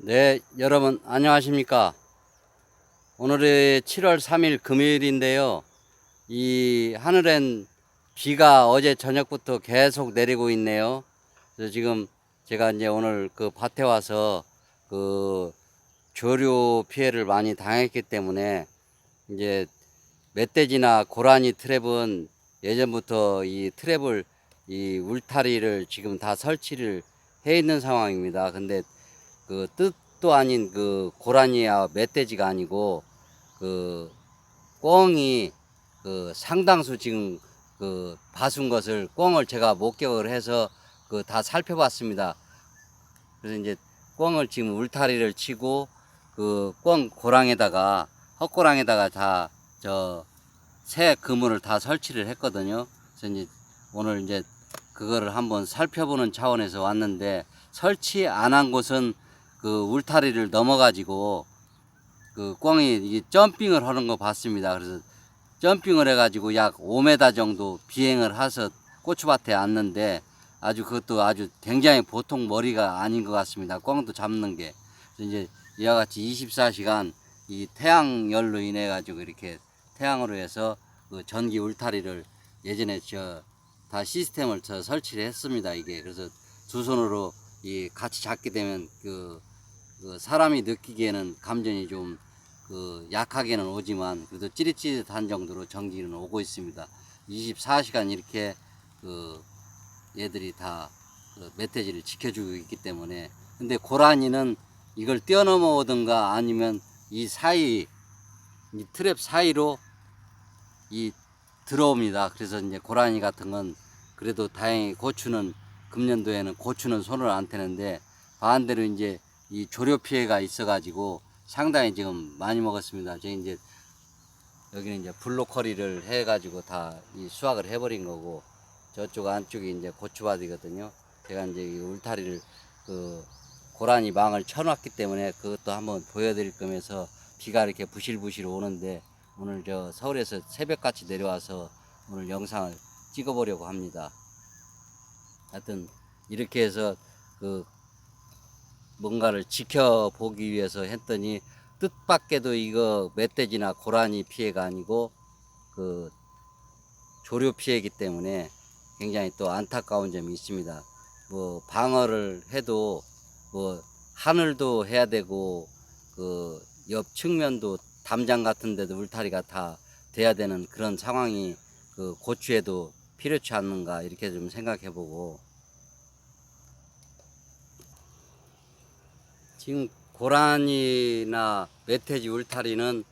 네, 여러분 안녕하십니까? 오늘이 7월 3일 금요일인데요. 이 하늘엔 비가 어제 저녁부터 계속 내리고 있네요. 그래서 지금 제가 이제 오늘 그 밭에 와서 그 조류 피해를 많이 당했기 때문에 이제 멧돼지나 고라니 트랩은 예전부터 이 트랩을 이 울타리를 지금 다 설치를 해 있는 상황입니다. 근데 그 뜻도 아닌 그 고라니야 멧돼지가 아니고 그 꿩이 그 상당수 지금 그 봐순 것을 꿩을 제가 목격을 해서 그 다 살펴봤습니다. 그래서 이제 꿩을 지금 울타리를 치고 그 꿩 고랑에다가 헛고랑에다가 다 저 새 그물을 다 설치를 했거든요. 그래서 이제 오늘 이제 그거를 한번 살펴보는 차원에서 왔는데 설치 안 한 곳은 그 울타리를 넘어가지고 그 꿩이 이게 점핑을 하는 거 봤습니다. 그래서 점핑을 해가지고 약 5m 정도 비행을 해서 고추밭에 앉는데 아주 그것도 아주 굉장히 보통 머리가 아닌 것 같습니다. 꿩도 잡는 게. 그래서 이제 이와 같이 24시간 이 태양열로 인해 가지고 이렇게 태양으로 해서 그 전기 울타리를 예전에 저 다 시스템을 저 설치를 했습니다. 이게 그래서 두 손으로 이 같이 잡게 되면 그 사람이 느끼기에는 감전이 좀 그 약하게는 오지만 그래도 찌릿찌릿한 정도로 전기는 오고 있습니다. 24시간 이렇게 그 얘들이 다그 멧돼지를 지켜주고 있기 때문에. 근데 고라니는 이걸 뛰어넘어 오든가 아니면 이 사이 이 트랩 사이로 이 들어옵니다. 그래서 이제 고라니 같은 건 그래도 다행히 고추는 금년도에는 고추는 손을 안 대는데 반대로 이제 이 조류 피해가 있어가지고 상당히 지금 많이 먹었습니다. 저희 이제 여기는 이제 블로커리를 해가지고 다 이 수확을 해버린 거고 저쪽 안쪽이 이제 고추밭이거든요. 제가 이제 이 울타리를 그 고라니 망을 쳐놨기 때문에 그것도 한번 보여드릴 거면서 비가 이렇게 부실부실 오는데 오늘 저 서울에서 새벽같이 내려와서 오늘 영상을 찍어보려고 합니다. 하여튼 이렇게 해서 그 뭔가를 지켜보기 위해서 했더니 뜻밖에도 이거 멧돼지나 고라니 피해가 아니고 그 조류 피해이기 때문에 굉장히 또 안타까운 점이 있습니다. 뭐 방어를 해도 뭐 하늘도 해야 되고 그 옆 측면도 담장 같은 데도 울타리가 다 돼야 되는 그런 상황이 그 고추에도 필요치 않는가 이렇게 좀 생각해 보고, 지금 고라니나 멧돼지 울타리는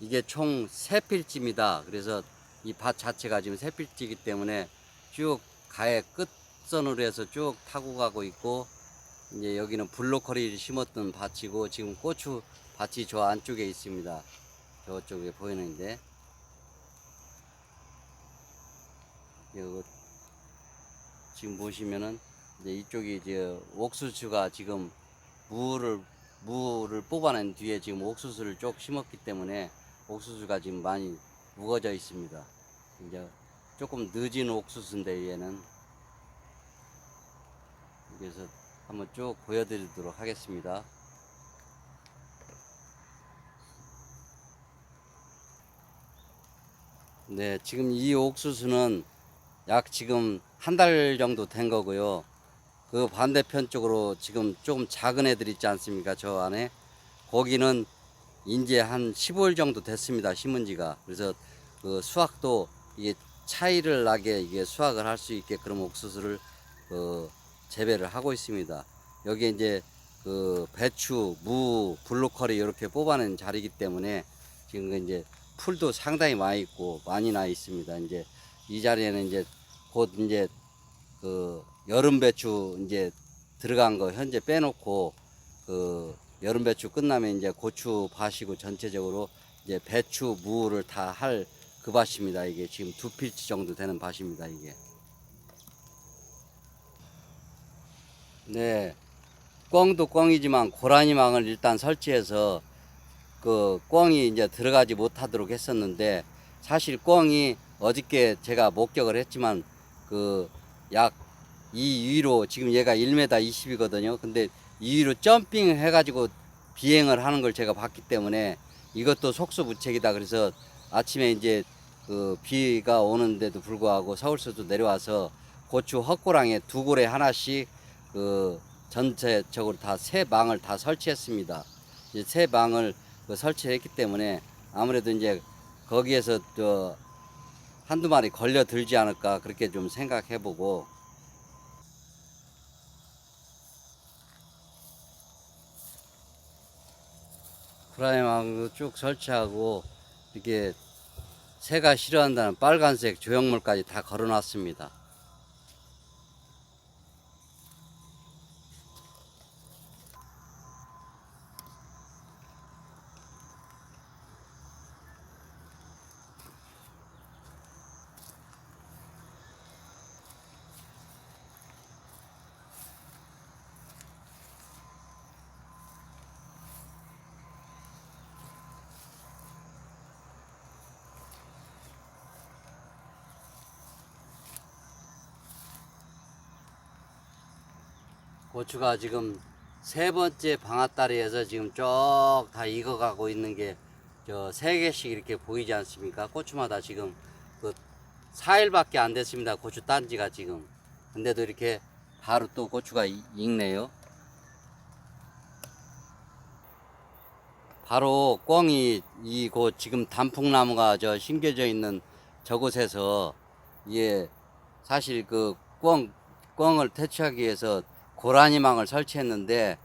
이게 총 3필지입니다. 그래서 이 밭 자체가 지금 3필지이기 때문에 쭉 가해 끝선으로 해서 쭉 타고 가고 있고, 이제 여기는 블로커리를 심었던 밭이고 지금 고추 밭이 저 안쪽에 있습니다. 저쪽에 보이는데 여기 지금 보시면은 이제 이쪽이 이제 옥수수가 지금 무를 뽑아낸 뒤에 지금 옥수수를 쭉 심었기 때문에 옥수수가 지금 많이 묵어져 있습니다. 이제 조금 늦은 옥수수인데 얘는, 그래서 한번 쭉 보여드리도록 하겠습니다. 네, 지금 이 옥수수는 약 지금 한 달 정도 된 거고요. 그 반대편 쪽으로 지금 조금 작은 애들 있지 않습니까? 저 안에 거기는 이제 한 15일 정도 됐습니다. 심은 지가. 그래서 그 수확도 이게 차이를 나게 이게 수확을 할 수 있게 그런 옥수수를 그 재배를 하고 있습니다. 여기 이제 그 배추, 무, 블루커리 이렇게 뽑아낸 자리이기 때문에 지금 이제 풀도 상당히 많이 있고 많이 나 있습니다. 이제 이 자리에는 이제 곧 이제 그 여름 배추 이제 들어간 거 현재 빼놓고 그 여름 배추 끝나면 이제 고추 밭이고 전체적으로 이제 배추 무를 다 할 그 밭입니다. 이게 지금 2필지 정도 되는 밭입니다. 이게. 네, 꿩도 꿩이지만 고라니망을 일단 설치해서 그 꿩이 이제 들어가지 못하도록 했었는데, 사실 꿩이 어저께 제가 목격을 했지만 그 약 이 위로 지금 얘가 1m 20이거든요. 근데 이 위로 점핑 해가지고 비행을 하는 걸 제가 봤기 때문에 이것도 속수무책이다. 그래서 아침에 이제 그 비가 오는데도 불구하고 서울서도 내려와서 고추 헛고랑에 두 고래 하나씩 그 전체적으로 다 새 망을 다 설치했습니다. 이제 새 망을 설치했기 때문에 아무래도 이제 거기에서 또 한두 마리 걸려 들지 않을까 그렇게 좀 생각해 보고, 프라이머도 쭉 설치하고 이렇게 새가 싫어한다는 빨간색 조형물까지 다 걸어 놨습니다. 고추가 지금 세 번째 방앗다리에서 지금 쭉 다 익어가고 있는 게 저 세 개씩 이렇게 보이지 않습니까? 고추마다 지금 그 4일밖에 안 됐습니다. 고추 딴지가 지금. 근데도 이렇게 바로 또 고추가 익네요. 바로 꿩이 이곳 지금 단풍나무가 저 심겨져 있는 저곳에서, 이게 사실 그 꿩을 퇴치하기 위해서 고라니망을 설치했는데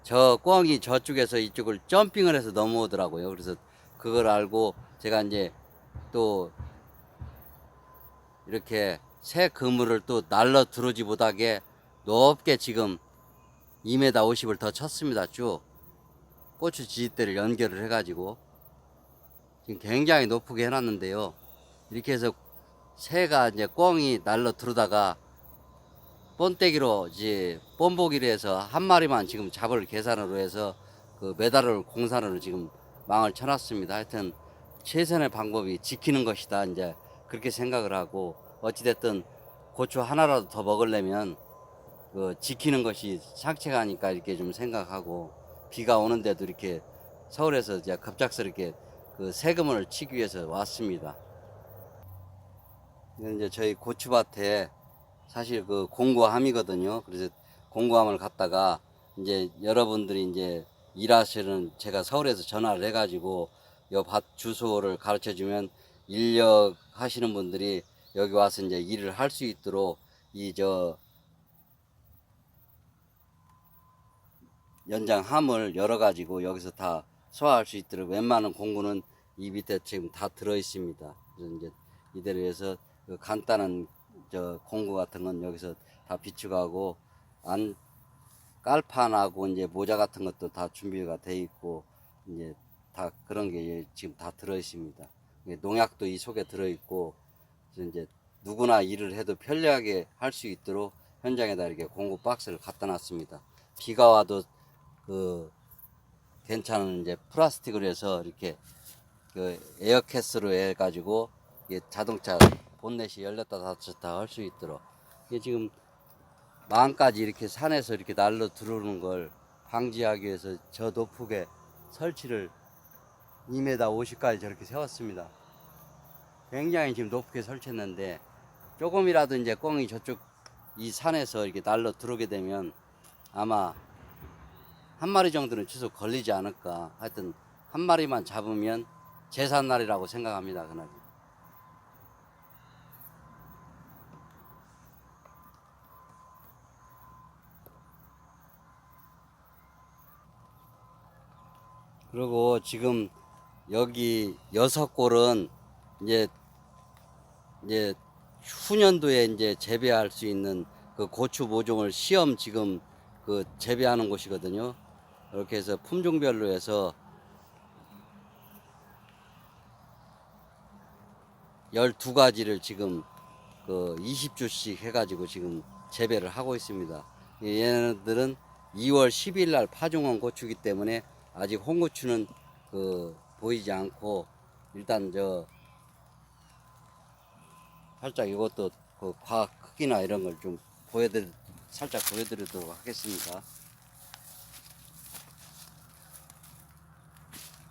저 꿩이 저쪽에서 이쪽을 점핑을 해서 넘어오더라고요. 그래서 그걸 알고 제가 이제 또 이렇게 새 그물을 또 날러 들어오지 못하게 높게 지금 2m 50을 더 쳤습니다. 쭉 고추 지지대를 연결을 해가지고 지금 굉장히 높게 해놨는데요. 이렇게 해서 새가 이제 꿩이 날러 들어다가 본떼기로 이제 본보기로 해서 한 마리만 지금 잡을 계산으로 해서 그 메달을 공산으로 지금 망을 쳐놨습니다. 하여튼 최선의 방법이 지키는 것이다, 이제 그렇게 생각을 하고, 어찌됐든 고추 하나라도 더 먹으려면 그 지키는 것이 상책가 하니까 이렇게 좀 생각하고, 비가 오는데도 이렇게 서울에서 이제 급작스럽게 그 세금을 치기 위해서 왔습니다. 이제 저희 고추밭에 사실 그 공구함이거든요. 그래서 공구함을 갖다가 이제 여러분들이 이제 일하시는, 제가 서울에서 전화를 해가지고 요 밭 주소를 가르쳐 주면 인력 하시는 분들이 여기 와서 이제 일을 할 수 있도록 이 저 연장함을 열어 가지고 여기서 다 소화할 수 있도록 웬만한 공구는 이 밑에 지금 다 들어 있습니다. 그래서 이제 이대로 해서 그 간단한 저 공구 같은 건 여기서 다 비축하고, 안 깔판하고 이제 모자 같은 것도 다 준비가 돼 있고, 이제 다 그런 게 지금 다 들어 있습니다. 농약도 이 속에 들어 있고, 이제 누구나 일을 해도 편리하게 할 수 있도록 현장에다 이렇게 공구 박스를 갖다 놨습니다. 비가 와도 그 괜찮은 이제 플라스틱으로 해서 이렇게 그 에어캐스로 해가지고 이게 자동차 본넷이 열렸다 닫혔다 할 수 있도록, 이게 지금 망까지 이렇게 산에서 이렇게 날로 들어오는 걸 방지하기 위해서 저 높게 설치를 2m 50까지 저렇게 세웠습니다. 굉장히 지금 높게 설치했는데 조금이라도 이제 꿩이 저쪽 이 산에서 이렇게 날로 들어오게 되면 아마 한 마리 정도는 최소 걸리지 않을까. 하여튼 한 마리만 잡으면 제삿날이라고 생각합니다, 그날. 그리고 지금 여기 6골은 이제 후년도에 이제 재배할 수 있는 그 고추 모종을 시험 지금 그 재배하는 곳이거든요. 이렇게 해서 품종별로 해서 12가지를 지금 그 20주씩 해가지고 지금 재배를 하고 있습니다. 얘네들은 2월 10일 날 파종한 고추이기 때문에 아직 홍고추는 그 보이지 않고, 일단 저 살짝 이것도 그 과학 크기나 이런 걸 좀 살짝 보여드리도록 하겠습니다.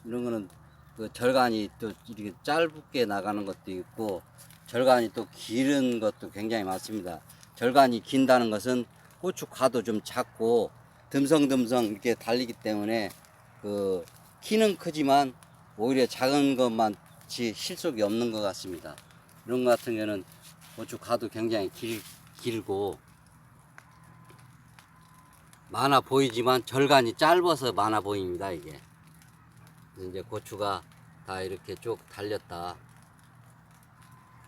이런 거는 그 절간이 또 이렇게 짧게 나가는 것도 있고 절간이 또 기른 것도 굉장히 많습니다. 절간이 긴다는 것은 고추 가도 좀 작고 듬성듬성 이렇게 달리기 때문에 그 키는 크지만 오히려 작은 것만치 실속이 없는 것 같습니다. 이런 것 같은 경우는 고추 가도 굉장히 길고 많아 보이지만 절간이 짧아서 많아 보입니다. 이게 이제 고추가 다 이렇게 쭉 달렸다.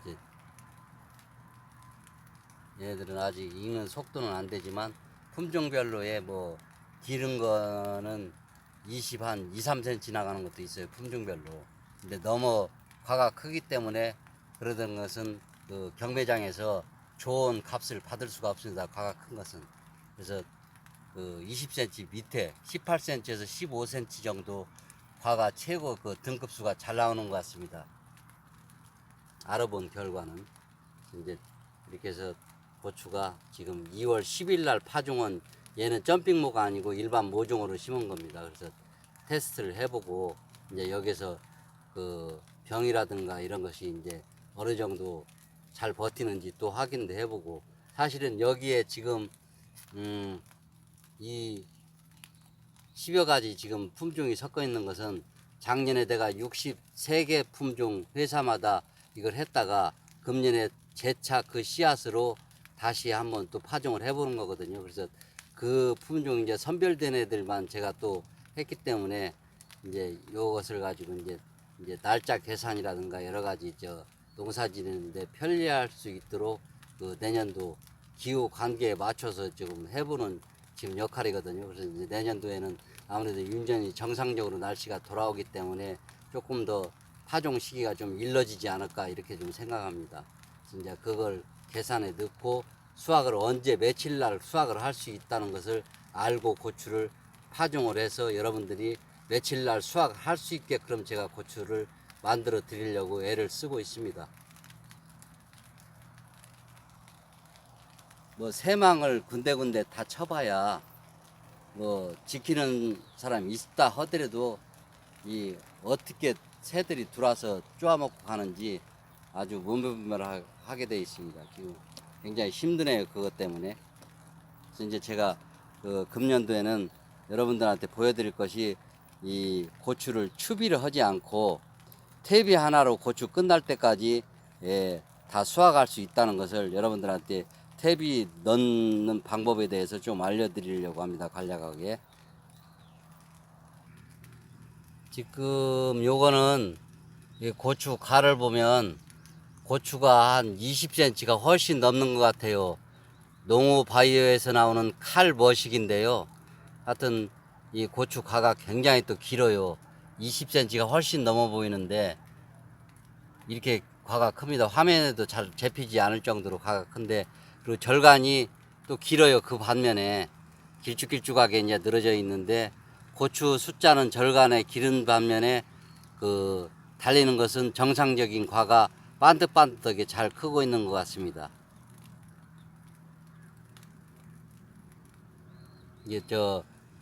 이제 얘네들은 아직 익는 속도는 안 되지만 품종별로의 뭐 기른 거는 20한 2, 3cm 나가는 것도 있어요. 품종별로. 근데 너무 과가 크기 때문에 그러던 것은 그 경매장에서 좋은 값을 받을 수가 없습니다. 과가 큰 것은. 그래서 그 20cm 밑에 18cm에서 15cm 정도 과가 최고 그 등급수가 잘 나오는 것 같습니다. 알아본 결과는 이제 이렇게 해서 고추가 지금 2월 10일 날 파종은 얘는 점핑모가 아니고 일반 모종으로 심은 겁니다. 그래서 테스트를 해보고 이제 여기서 그 병이라든가 이런 것이 이제 어느 정도 잘 버티는지 또 확인도 해보고 사실은 여기에 지금 이 10여 가지 지금 품종이 섞어 있는 것은 작년에 내가 63개 품종 회사마다 이걸 했다가 금년에 재차 그 씨앗으로 다시 한번 또 파종을 해보는 거거든요. 그래서 그 품종 이제 선별된 애들만 제가 또 했기 때문에 이제 요것을 가지고 이제 날짜 계산이라든가 여러 가지 농사 지내는데 편리할 수 있도록 그 내년도 기후 관계에 맞춰서 지금 해보는 지금 역할이거든요. 그래서 이제 내년도에는 아무래도 윤전이 정상적으로 날씨가 돌아오기 때문에 조금 더 파종 시기가 좀 일러지지 않을까 이렇게 좀 생각합니다. 그래서 이제 그걸 계산에 넣고 수확을 언제 며칠 날 수확을 할 수 있다는 것을 알고 고추를 파종을 해서 여러분들이 며칠 날 수확할 수 있게끔 제가 고추를 만들어 드리려고 애를 쓰고 있습니다. 뭐 새망을 군데군데 다 쳐봐야 뭐 지키는 사람이 있다 하더라도 이 어떻게 새들이 들어와서 쪼아먹고 가는지 아주 문별하게 되어 있습니다. 지금 굉장히 힘드네요. 그것 때문에. 그래서 이제 제가 그 금년도에는 여러분들한테 보여드릴 것이 이 고추를 추비를 하지 않고 퇴비 하나로 고추 끝날 때까지 다 수확할 수 있다는 것을 여러분들한테 퇴비 넣는 방법에 대해서 좀 알려드리려고 합니다. 간략하게. 지금 요거는 이 고추 가를 보면 고추가 한 20cm가 훨씬 넘는 것 같아요. 농우 바이오에서 나오는 칼 머식인데요. 하여튼 이 고추 가가 굉장히 또 길어요. 20cm가 훨씬 넘어 보이는데 이렇게 과가 큽니다. 화면에도 잘 잡히지 않을 정도로 과가 큰데 그리고 절간이 또 길어요. 그 반면에 길쭉길쭉하게 이제 늘어져 있는데 고추 숫자는 절간에 기른 반면에 그 달리는 것은 정상적인 과가 반듯반듯하게 잘 크고 있는 것 같습니다. 이게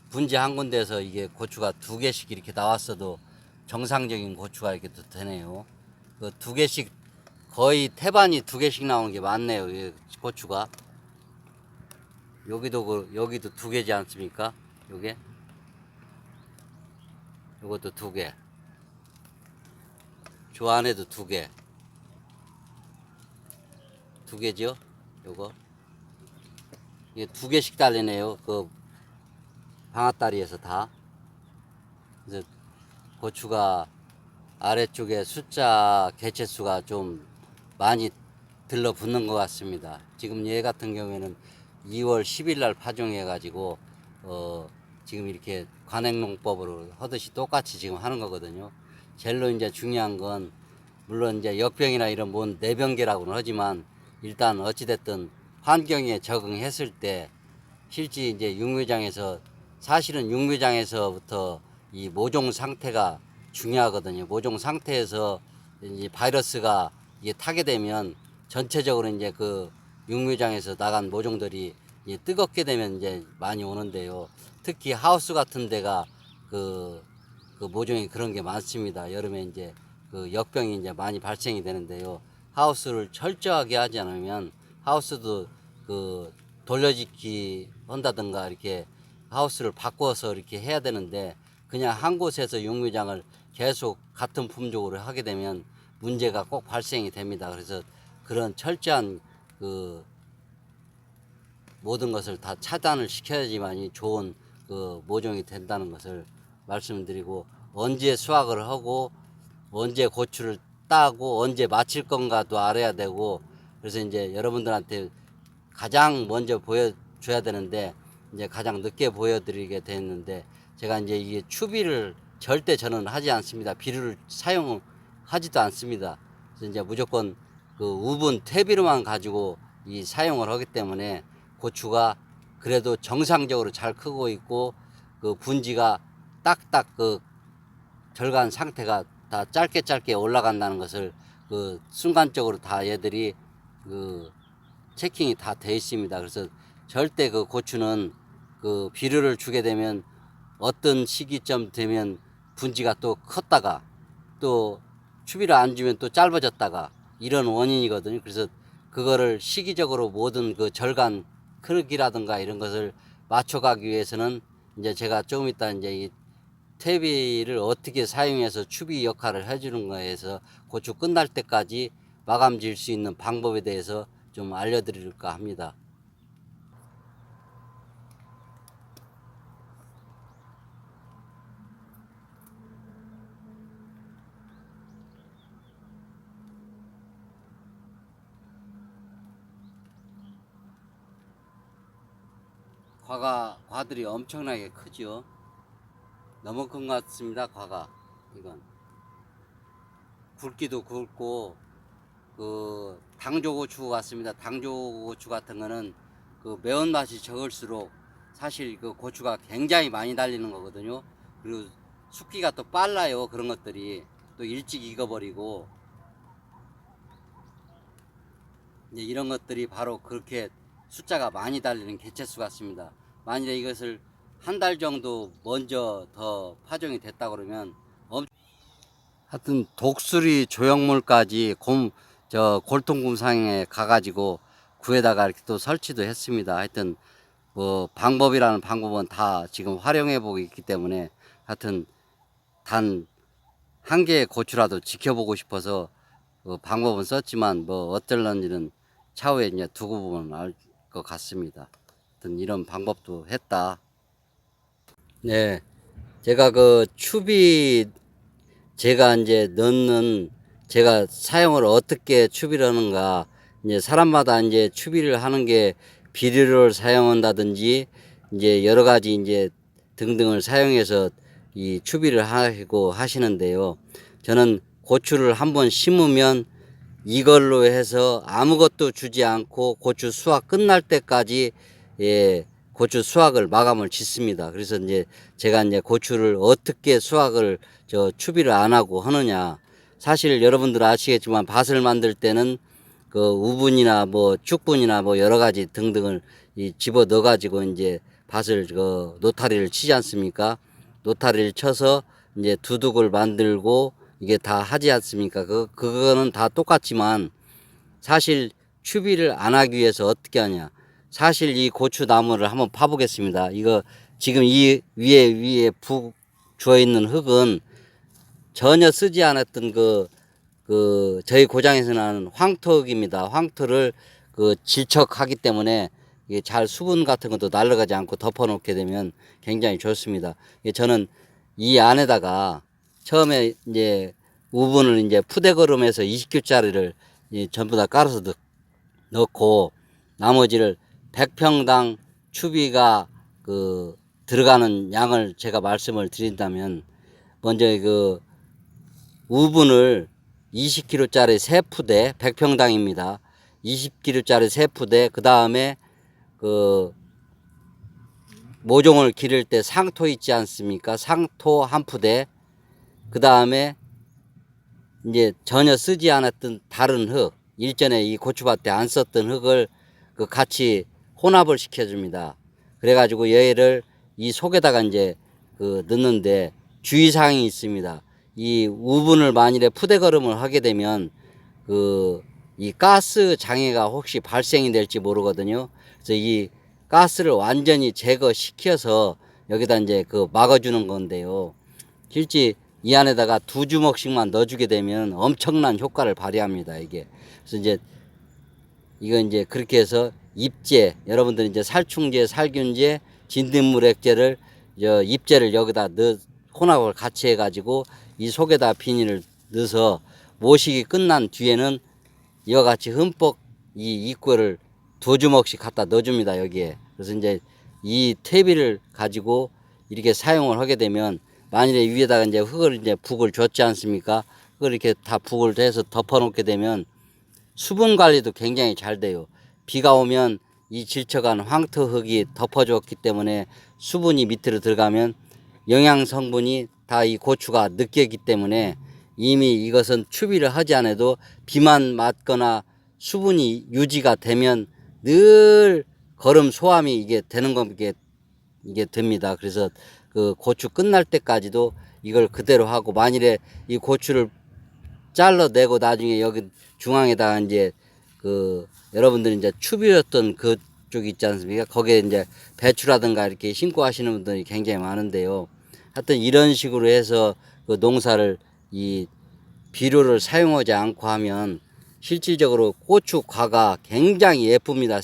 분지 한 군데에서 이게 고추가 2개씩 이렇게 나왔어도 정상적인 고추가 이렇게 또 되네요. 그 2개씩 거의 태반이 2개씩 나오는 게 많네요. 이 고추가 여기도 2개지 않습니까? 요게 요것도 2개. 저 안에도 2개. 2개죠? 요거 이게 2개씩 달리네요. 그 방앗다리에서 다. 그래서 고추가 아래쪽에 숫자 개체수가 좀 많이 들러붙는 것 같습니다. 지금 얘 같은 경우에는 2월 10일 날 파종해 가지고 지금 이렇게 관행농법으로 하듯이 똑같이 지금 하는 거거든요. 젤로 이제 중요한 건 물론 이제 역병이나 이런 뭔 내병계라고는 하지만 일단 어찌됐든 환경에 적응했을 때 실제 이제 육묘장에서 사실은 육묘장에서부터 이 모종 상태가 중요하거든요. 모종 상태에서 이제 바이러스가 이게 타게 되면 전체적으로 이제 그 육묘장에서 나간 모종들이 이제 뜨겁게 되면 이제 많이 오는데요. 특히 하우스 같은 데가 그 그 모종이 그런 게 많습니다. 여름에 이제 그 역병이 이제 많이 발생이 되는데요. 하우스를 철저하게 하지 않으면 하우스도 그 돌려짓기 한다든가 이렇게 하우스를 바꿔서 이렇게 해야 되는데 그냥 한 곳에서 육류장을 계속 같은 품종으로 하게 되면 문제가 꼭 발생이 됩니다. 그래서 그런 철저한 그 모든 것을 다 차단을 시켜야지만이 좋은 그 모종이 된다는 것을 말씀드리고, 언제 수확을 하고 언제 고추를 따고 언제 마칠 건가도 알아야 되고, 그래서 이제 여러분들한테 가장 먼저 보여줘야 되는데 이제 가장 늦게 보여드리게 됐는데, 제가 이제 이게 추비를 절대 저는 하지 않습니다. 비료를 사용하지도 않습니다. 그래서 이제 무조건 그 우분 퇴비로만 가지고 이 사용을 하기 때문에 고추가 그래도 정상적으로 잘 크고 있고, 그 분지가 딱딱 그 절간 상태가 다 짧게 올라간다는 것을 그 순간적으로 다 얘들이 그 체킹이 다 돼 있습니다. 그래서 절대 그 고추는 그 비료를 주게 되면 어떤 시기점 되면 분지가 또 컸다가 또 추비를 안 주면 또 짧아졌다가 이런 원인이거든요. 그래서 그거를 시기적으로 모든 그 절간 크기라든가 이런 것을 맞춰가기 위해서는 이제 제가 조금 이따 이제 이 퇴비를 어떻게 사용해서 추비 역할을 해주는 거에서 고추 끝날 때까지 마감 지을 수 있는 방법에 대해서 좀 알려드릴까 합니다. 과들이 엄청나게 크죠. 너무 큰 것 같습니다. 과가 이건 굵기도 굵고 그 당조고추 같습니다. 당조고추 같은 거는 그 매운맛이 적을수록 사실 그 고추가 굉장히 많이 달리는 거거든요. 그리고 숙기가 또 빨라요. 그런 것들이 또 일찍 익어버리고, 이제 이런 것들이 바로 그렇게 숫자가 많이 달리는 개체수 같습니다. 만일에 이것을 한 달 정도 먼저 더 파종이 됐다 그러면 하여튼 독수리 조형물까지 골통금상에 가가지고 구에다가 이렇게 또 설치도 했습니다. 하여튼 뭐 방법이라는 방법은 다 지금 활용해 보고 있기 때문에 하여튼 단 한 개의 고추라도 지켜보고 싶어서 그 방법은 썼지만 뭐 어떨런지는 차후에 이제 두고 보면 알 것 같습니다. 하여튼 이런 방법도 했다. 네, 제가 그 추비 제가 이제 넣는 제가 사용을 어떻게 추비를 하는가, 이제 사람마다 이제 추비를 하는 게 비료를 사용한다든지 이제 여러 가지 이제 등등을 사용해서 이 추비를 하고 하시는데요. 저는 고추를 한번 심으면 이걸로 해서 아무것도 주지 않고 고추 수확 끝날 때까지 고추 수확을 마감을 짓습니다. 그래서 이제 제가 이제 고추를 어떻게 수확을 추비를 안 하고 하느냐. 사실 여러분들 아시겠지만 밭을 만들 때는 그 우분이나 뭐 쭉분이나 뭐 여러 가지 등등을 집어 넣어 가지고 이제 밭을 그 노타리를 치지 않습니까? 노타리를 쳐서 이제 두둑을 만들고 이게 다 하지 않습니까? 그거는 다 똑같지만 사실 추비를 안 하기 위해서 어떻게 하냐. 사실 이 고추 나무를 한번 파보겠습니다. 이거 지금 이 위에 푹 주어 있는 흙은 전혀 쓰지 않았던 저희 고장에서 나는 황토흙입니다. 황토를 그 질척하기 때문에 이게 잘 수분 같은 것도 날아가지 않고 덮어 놓게 되면 굉장히 좋습니다. 저는 이 안에다가 처음에 이제 우분을 이제 푸대걸음에서 20큐짜리를 전부 다 깔아서 넣고 나머지를 100평당 추비가 그 들어가는 양을 제가 말씀을 드린다면, 먼저 그 우분을 20kg짜리 3푸대 100평당입니다. 20kg짜리 3푸대, 그 다음에 그 모종을 기를 때 상토 있지 않습니까? 상토 1푸대, 그 다음에 이제 전혀 쓰지 않았던 다른 흙, 일전에 이 고추밭에 안 썼던 흙을 그 같이 혼합을 시켜줍니다. 그래가지고 얘를 이 속에다가 이제 그 넣는데 주의사항이 있습니다. 이 우분을 만일에 푸대걸음을 하게 되면 이 가스 장애가 혹시 발생이 될지 모르거든요. 그래서 이 가스를 완전히 제거시켜서 여기다 이제 막아주는 건데요. 실제 이 안에다가 2주먹씩만 넣어주게 되면 엄청난 효과를 발휘합니다. 이게. 그래서 이제 이건 이제 그렇게 해서 입제, 여러분들 이제 살충제, 살균제, 진딧물액제를 입제를 여기다 혼합을 같이 해가지고 이 속에다 비닐을 넣어서 모식이 끝난 뒤에는 이와 같이 흠뻑 이 입구를 2주먹씩 갖다 넣어줍니다. 여기에. 그래서 이제 이 퇴비를 가지고 이렇게 사용을 하게 되면 만일에 위에다가 이제 북을 줬지 않습니까? 그걸 이렇게 다 북을 해서 덮어 놓게 되면 수분 관리도 굉장히 잘 돼요. 비가 오면 이 질척한 황토 흙이 덮어줬기 때문에 수분이 밑으로 들어가면 영양 성분이 다 이 고추가 느끼기 때문에 이미 이것은 추비를 하지 않아도 비만 맞거나 수분이 유지가 되면 늘 거름 소함이 이게 되는 거 이게 됩니다. 그래서 고추 끝날 때까지도 이걸 그대로 하고 만일에 이 고추를 잘라내고 나중에 여기 중앙에다가 이제 여러분들이 이제 추비였던 그쪽 있지 않습니까? 거기에 이제 배추라든가 이렇게 심고 하시는 분들이 굉장히 많은데요. 하여튼 이런 식으로 해서 농사를 이 비료를 사용하지 않고 하면 실질적으로 고추과가 굉장히 예쁩니다.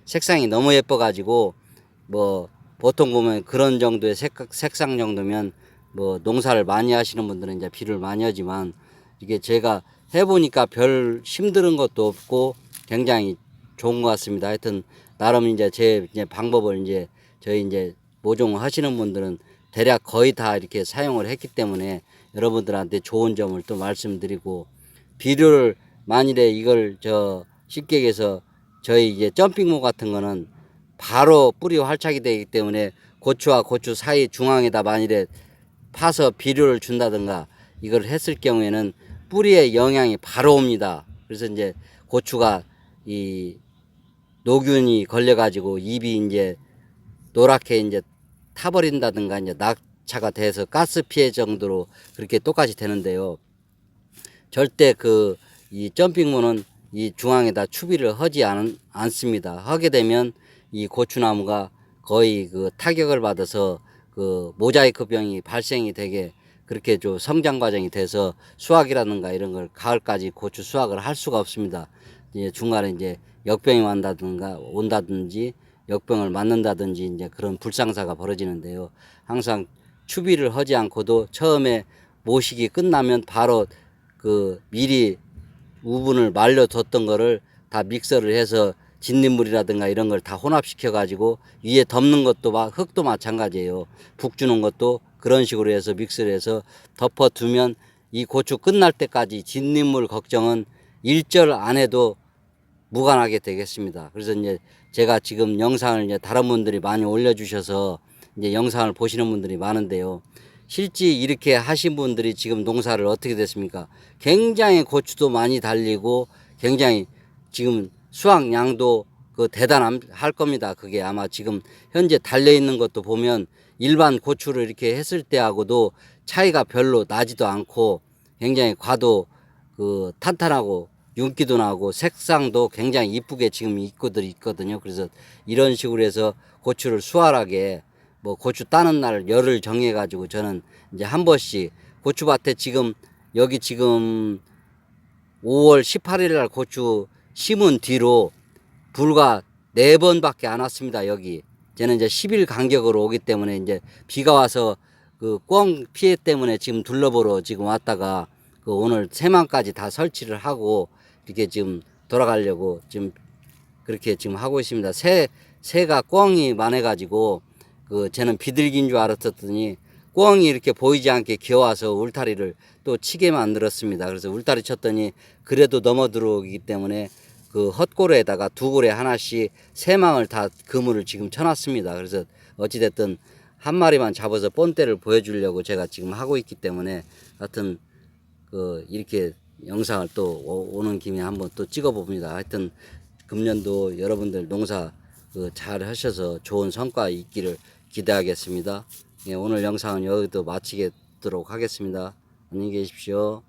색상이 너무 예뻐 가지고 뭐 보통 보면 그런 정도의 색상 정도면 뭐 농사를 많이 하시는 분들은 이제 비료를 많이 하지만 이게 제가 해보니까 별 힘든 것도 없고 굉장히 좋은 것 같습니다. 하여튼 나름 이제 제 방법을 이제 저희 이제 모종 하시는 분들은 대략 거의 다 이렇게 사용을 했기 때문에 여러분들한테 좋은 점을 또 말씀드리고 비료를 만일에 이걸 쉽게 얘기해서 저희 이제 점핑모 같은 거는 바로 뿌리 활착이 되기 때문에 고추와 고추 사이 중앙에다 만일에 파서 비료를 준다든가 이걸 했을 경우에는 뿌리에 영양이 바로 옵니다. 그래서 이제 고추가 이 노균이 걸려가지고 잎이 이제 노랗게 이제 타버린다든가 이제 낙차가 돼서 가스 피해 정도로 그렇게 똑같이 되는데요. 절대 이 점핑모는 이 중앙에다 추비를 하지 않습니다. 하게 되면 이 고추나무가 거의 타격을 받아서 모자이크 병이 발생이 되게 그렇게 좀 성장 과정이 돼서 수확이라든가 이런 걸 가을까지 고추 수확을 할 수가 없습니다. 이제 중간에 이제 역병이 온다든지 역병을 맞는다든지 이제 그런 불상사가 벌어지는데요. 항상 추비를 하지 않고도 처음에 모식이 끝나면 바로 미리 우분을 말려뒀던 거를 다 믹서를 해서 진딧물이라든가 이런 걸 다 혼합시켜 가지고 위에 덮는 것도 흙도 마찬가지예요. 북 주는 것도 그런 식으로 해서 믹스를 해서 덮어 두면 이 고추 끝날 때까지 진딧물 걱정은 일절 안 해도 무관하게 되겠습니다. 그래서 이제 제가 지금 영상을 이제 다른 분들이 많이 올려주셔서 이제 영상을 보시는 분들이 많은데요. 실제 이렇게 하신 분들이 지금 농사를 어떻게 됐습니까? 굉장히 고추도 많이 달리고 굉장히 지금 수확량도 대단할 겁니다. 그게 아마 지금 현재 달려 있는 것도 보면 일반 고추를 이렇게 했을 때하고도 차이가 별로 나지도 않고 굉장히 과도 탄탄하고 윤기도 나고 색상도 굉장히 이쁘게 지금 있거든요. 그래서 이런 식으로 해서 고추를 수월하게 뭐 고추 따는 날 열을 정해 가지고 저는 이제 한 번씩 고추밭에 여기 지금 5월 18일 날 고추 심은 뒤로 불과 4번밖에 안 왔습니다. 여기 저는 이제 10일 간격으로 오기 때문에 이제 비가 와서 꽝 피해 때문에 지금 둘러보러 지금 왔다가 오늘 새만까지 다 설치를 하고 이렇게 지금 돌아가려고 지금 그렇게 지금 하고 있습니다. 새가 꽝이 많아 가지고 저는 비둘기인 줄 알았더니 꽝이 이렇게 보이지 않게 기어와서 울타리를 또 치게 만들었습니다. 그래서 울타리 쳤더니 그래도 넘어 들어오기 때문에 헛고래에다가 2고래 하나씩 3망을 다 그물을 지금 쳐놨습니다. 그래서 어찌됐든 한 마리만 잡아서 본때를 보여주려고 제가 지금 하고 있기 때문에 하여튼 이렇게 영상을 또 오는 김에 한번 또 찍어 봅니다. 하여튼 금년도 여러분들 농사 잘 하셔서 좋은 성과 있기를 기대하겠습니다. 예, 오늘 영상은 여기도 마치도록 하겠습니다. 안녕히 계십시오.